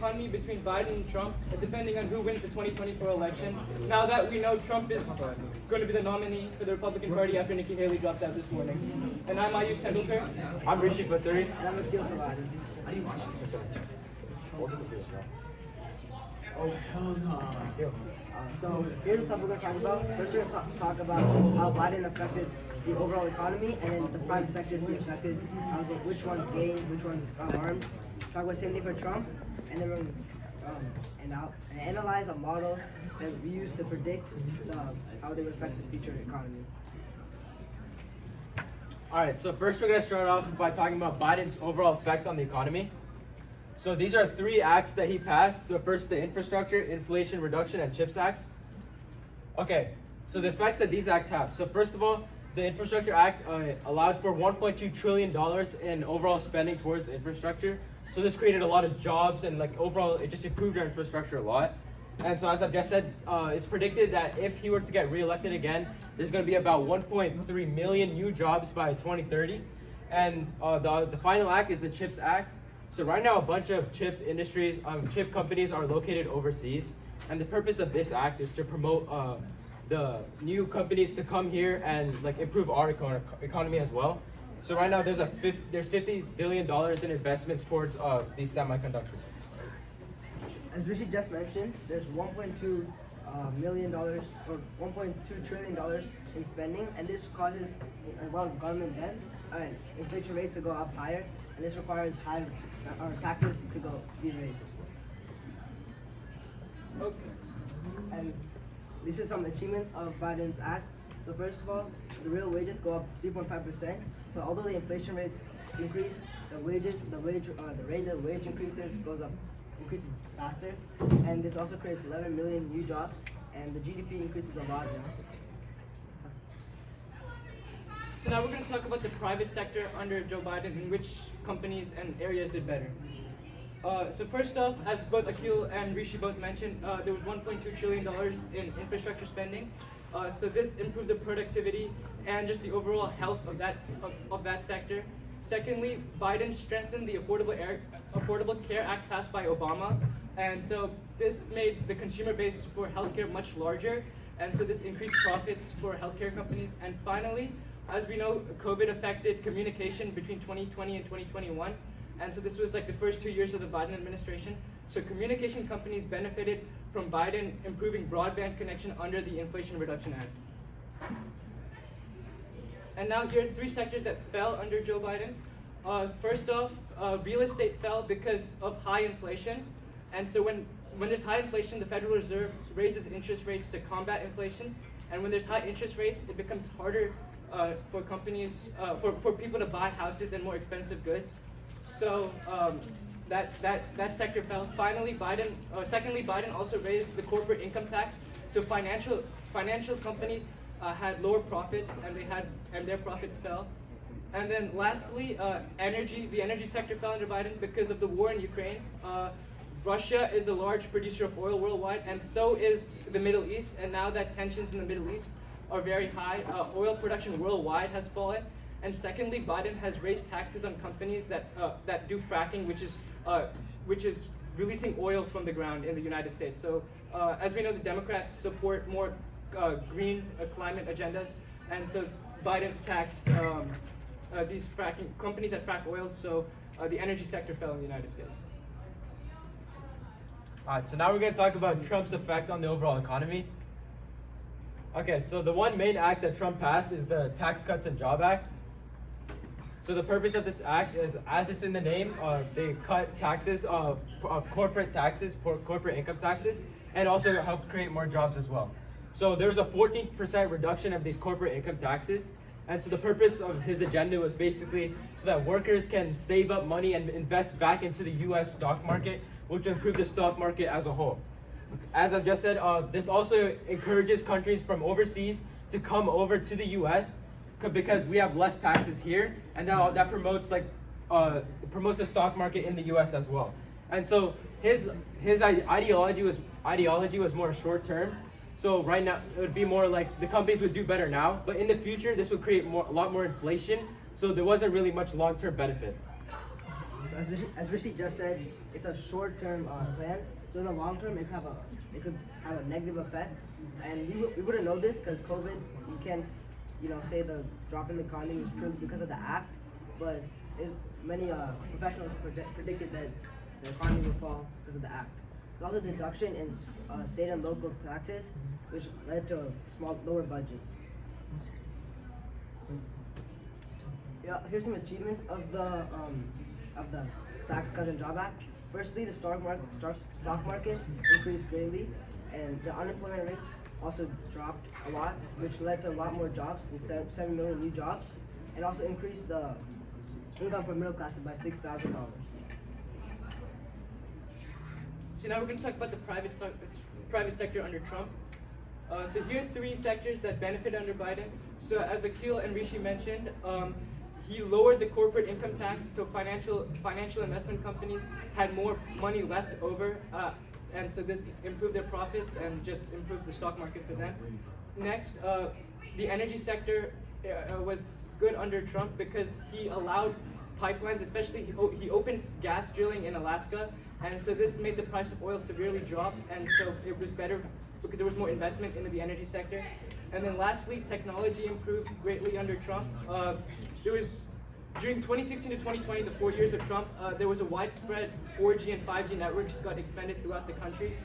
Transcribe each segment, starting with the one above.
Economy between Biden and Trump, depending on who wins the 2024 election. Now that we know Trump is going to be the nominee for the Republican Party after Nikki Haley dropped out this morning. And I'm Ayush Tendulkar. I'm Rishi Paturi. And I'm Akil Savadi. So here's the stuff we're going to talk about. First, we're going to talk about how Biden affected the overall economy, and then the private sector he affected, which ones gained, which ones harmed. Talk about the same thing for Trump, and then we're going to analyze a model that we use to predict how they would affect the future economy. Alright, so first we're going to start off by talking about Biden's overall effect on the economy. So these are 3 acts that he passed. So first, the Infrastructure, Inflation Reduction, and CHIPS Acts. Okay, so the effects that these acts have. So first of all, the Infrastructure Act allowed for $1.2 trillion in overall spending towards infrastructure. So this created a lot of jobs, and like overall, it just improved our infrastructure a lot. And so as I've just said, it's predicted that if he were to get reelected again, there's going to be about 1.3 million new jobs by 2030. And the final act is the CHIPS Act. So right now, a bunch of chip companies are located overseas, and the purpose of this act is to promote the new companies to come here and like improve our economy as well. So right now, there's $50 billion in investments towards these semiconductors. As Rishi just mentioned, there's $1.2 million or $1.2 trillion in spending, and this causes a lot of government debt and inflation rates to go up higher, and this requires high taxes to be raised. Okay. And these are some achievements of Biden's acts. So first of all, the real wages go up 3.5%. So although the inflation rates increase, the rate of wage increases increases faster, and this also creates 11 million new jobs, and the GDP increases a lot now. So now we're going to talk about the private sector under Joe Biden and which companies and areas did better. So first off, as both Akil and Rishi both mentioned, there was $1.2 trillion in infrastructure spending. So this improved the productivity and just the overall health of that sector. Secondly, Biden strengthened the Affordable Care Act passed by Obama, and so this made the consumer base for healthcare much larger, and so this increased profits for healthcare companies. And finally, as we know, COVID affected communication between 2020 and 2021, and so this was like the first 2 years of the Biden administration. So communication companies benefited from Biden improving broadband connection under the Inflation Reduction Act. And now here are 3 sectors that fell under Joe Biden. First off, real estate fell because of high inflation, and so when there's high inflation, the Federal Reserve raises interest rates to combat inflation, and when there's high interest rates, it becomes harder for companies, for people to buy houses and more expensive goods. So that sector fell. Finally, secondly, Biden also raised the corporate income tax. So financial companies had lower profits, and their profits fell. And then lastly, the energy sector fell under Biden because of the war in Ukraine. Russia is a large producer of oil worldwide, and so is the Middle East. And now that tensions in the Middle East are very high, oil production worldwide has fallen. And secondly, Biden has raised taxes on companies that do fracking, which is releasing oil from the ground in the United States. So as we know, the Democrats support more green climate agendas, and so Biden taxed these fracking companies that frack oil. So the energy sector fell in the United States. Alright, so now we're going to talk about Trump's effect on the overall economy. Okay, so the one main act that Trump passed is the Tax Cuts and Jobs Act. So the purpose of this act is, as it's in the name, they cut taxes, corporate income taxes, and also help create more jobs as well. So there's a 14% reduction of these corporate income taxes, and so the purpose of his agenda was basically so that workers can save up money and invest back into the U.S. stock market, which will improve the stock market as a whole. As I've just said, this also encourages countries from overseas to come over to the U.S. because we have less taxes here, and now that promotes the stock market in the U.S. as well. And so his ideology was more short term. So right now it would be more like the companies would do better now, but in the future this would create a lot more inflation. So there wasn't really much long-term benefit. So as Rishi just said, it's a short-term plan. So in the long term, it could have a negative effect, and we wouldn't know this because COVID. You can't, say the drop in the economy was purely because of the act, but many professionals predicted that the economy would fall because of the act. There's also deduction in state and local taxes, which led to lower budgets. Yeah, here's some achievements of the Tax Cuts and Job Act. Firstly, the stock market increased greatly, and the unemployment rates also dropped a lot, which led to a lot more jobs, and 7 million new jobs, and also increased the income for middle classes by $6,000. So now we're going to talk about the private sector under Trump. So here are 3 sectors that benefit under Biden. So as Akil and Rishi mentioned, he lowered the corporate income tax, so financial investment companies had more money left over, and so this improved their profits and just improved the stock market for them. Next, the energy sector was good under Trump because he allowed pipelines, especially he opened gas drilling in Alaska, and so this made the price of oil severely drop, and so it was better because there was more investment into the energy sector. And then lastly, technology improved greatly under Trump. During 2016 to 2020, the 4 years of Trump, there was a widespread 4G and 5G networks got expanded throughout the country.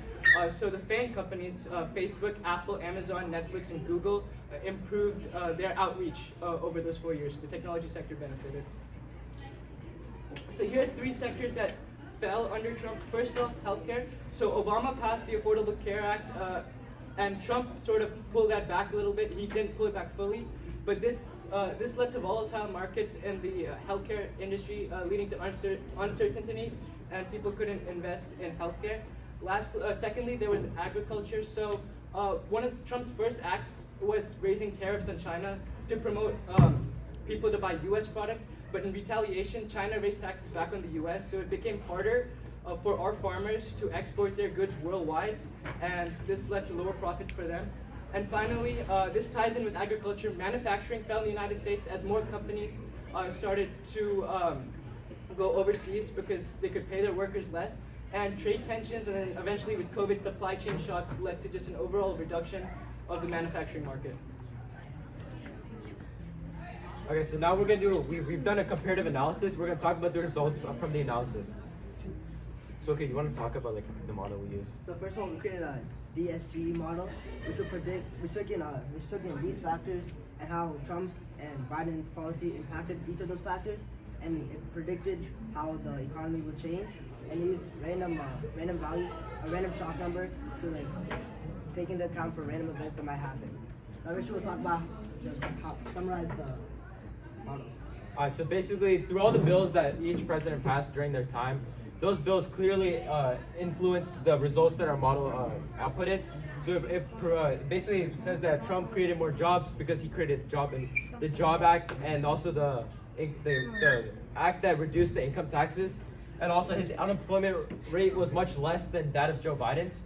So the FAANG companies, Facebook, Apple, Amazon, Netflix, and Google improved their outreach over those 4 years. The technology sector benefited. So here are 3 sectors that fell under Trump. First off, healthcare. So Obama passed the Affordable Care Act, and Trump sort of pulled that back a little bit. He didn't pull it back fully, but this led to volatile markets in the healthcare industry, leading to uncertainty, and people couldn't invest in healthcare. Secondly, there was agriculture. So one of Trump's first acts was raising tariffs on China to promote people to buy U.S. products. But in retaliation, China raised taxes back on the U.S., so it became harder for our farmers to export their goods worldwide, and this led to lower profits for them. And finally, this ties in with agriculture. Manufacturing fell in the United States as more companies started to go overseas because they could pay their workers less. And trade tensions and then eventually with COVID, supply chain shocks led to just an overall reduction of the manufacturing market. Okay, so now we're gonna we've done a comparative analysis. We're gonna talk about the results from the analysis. So okay, you want to talk about like the model we use? So first of all, we created a DSGE model, which took in these factors and how Trump's and Biden's policy impacted each of those factors, and it predicted how the economy would change, and it used random values, a random shock number to like take into account for random events that might happen. Now, Richard will talk about summarize the models. All right, so basically, through all the bills that each president passed during their time, those bills clearly influenced the results that our model outputted. So it basically says that Trump created more jobs because he created the Job Act, and also the act that reduced the income taxes, and also his unemployment rate was much less than that of Joe Biden's.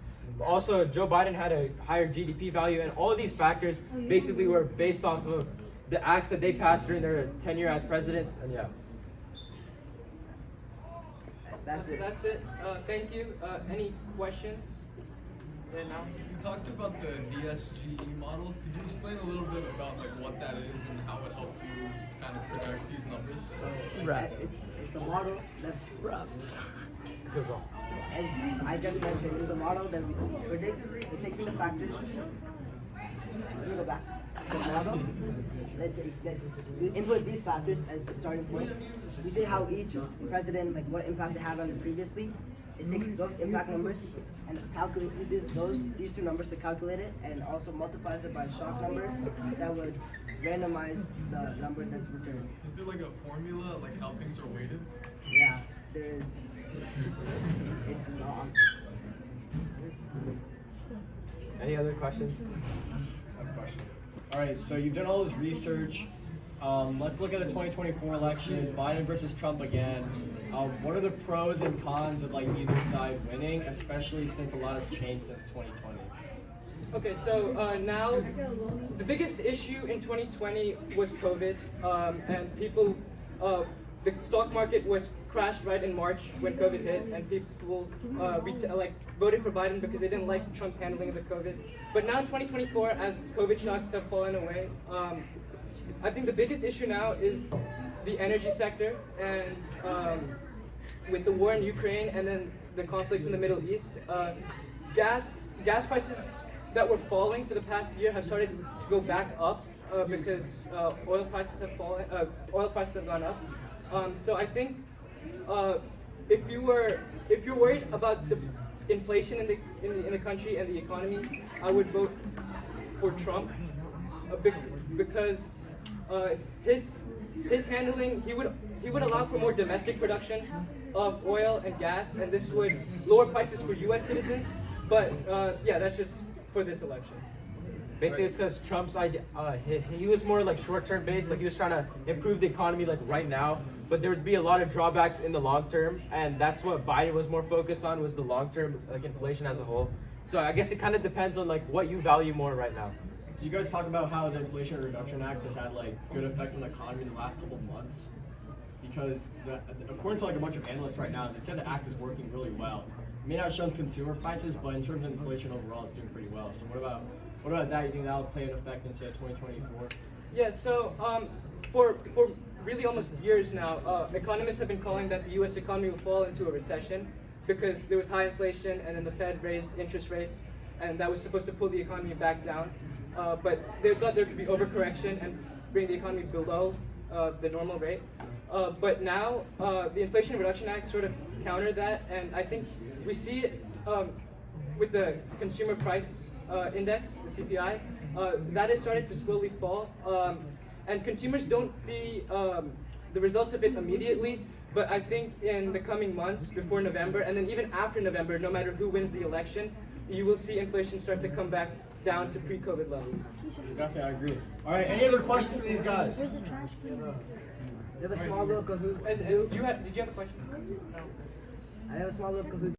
Also, Joe Biden had a higher GDP value, and all of these factors basically were based off of the acts that they passed during their tenure as presidents, and yeah. That's it. Thank you. Any questions? Right now? You talked about the DSGE model. Could you explain a little bit about like what that is and how it helped you kind of project these numbers? Right. It's a model that as I just mentioned, it's a model that predicts, it takes into factors. Let me go back. It's a model that we input these factors as the starting point. We say how each president, like what impact they had on it previously. It takes those impact numbers and uses these two numbers to calculate it, and also multiplies it by shock numbers that would randomize the number that's returned. Is there like a formula, like how things are weighted? Yeah, there is. It's not. Any other questions? I have a question. All right, so you've done all this research. Let's look at the 2024 election, Biden versus Trump again. What are the pros and cons of like either side winning, especially since a lot has changed since 2020? Okay, so now the biggest issue in 2020 was COVID, and people the stock market was crashed right in March when COVID hit, and people voted for Biden because they didn't like Trump's handling of the COVID. But now in 2024, as COVID shocks have fallen away, I think the biggest issue now is the energy sector, and with the war in Ukraine and then the conflicts in the Middle East, gas prices that were falling for the past year have started to go back up because oil prices have fallen. Oil prices have gone up. So I think if you're worried about the inflation in the country and the economy, I would vote for Trump because his handling, he would allow for more domestic production of oil and gas, and this would lower prices for U.S. citizens. But yeah, that's just for this election. Basically, it's because Trump's idea, he was more like short-term based, like he was trying to improve the economy like right now, but there would be a lot of drawbacks in the long term, and that's what Biden was more focused on, was the long-term like inflation as a whole. So I guess it kind of depends on like what you value more right now. Do you guys talk about how the Inflation Reduction Act has had like good effects on the economy in the last couple of months? Because according to like a bunch of analysts right now, they said the act is working really well. It may not show consumer prices, but in terms of inflation overall, it's doing pretty well. So what about that? You think that'll play an effect into 2024? Yeah, so for really almost years now, economists have been calling that the U.S. economy will fall into a recession because there was high inflation and then the Fed raised interest rates, and that was supposed to pull the economy back down. But they thought there could be overcorrection and bring the economy below the normal rate. But now the Inflation Reduction Act sort of countered that, and I think we see it with the consumer price index, the CPI, that has started to slowly fall, and consumers don't see the results of it immediately, but I think in the coming months before November, and then even after November, no matter who wins the election, you will see inflation start to come back down to pre-COVID levels. Definitely, I agree. All right, any other questions for these guys? We have a small little Kahoot. Did you have a question? I have a small little Kahoot.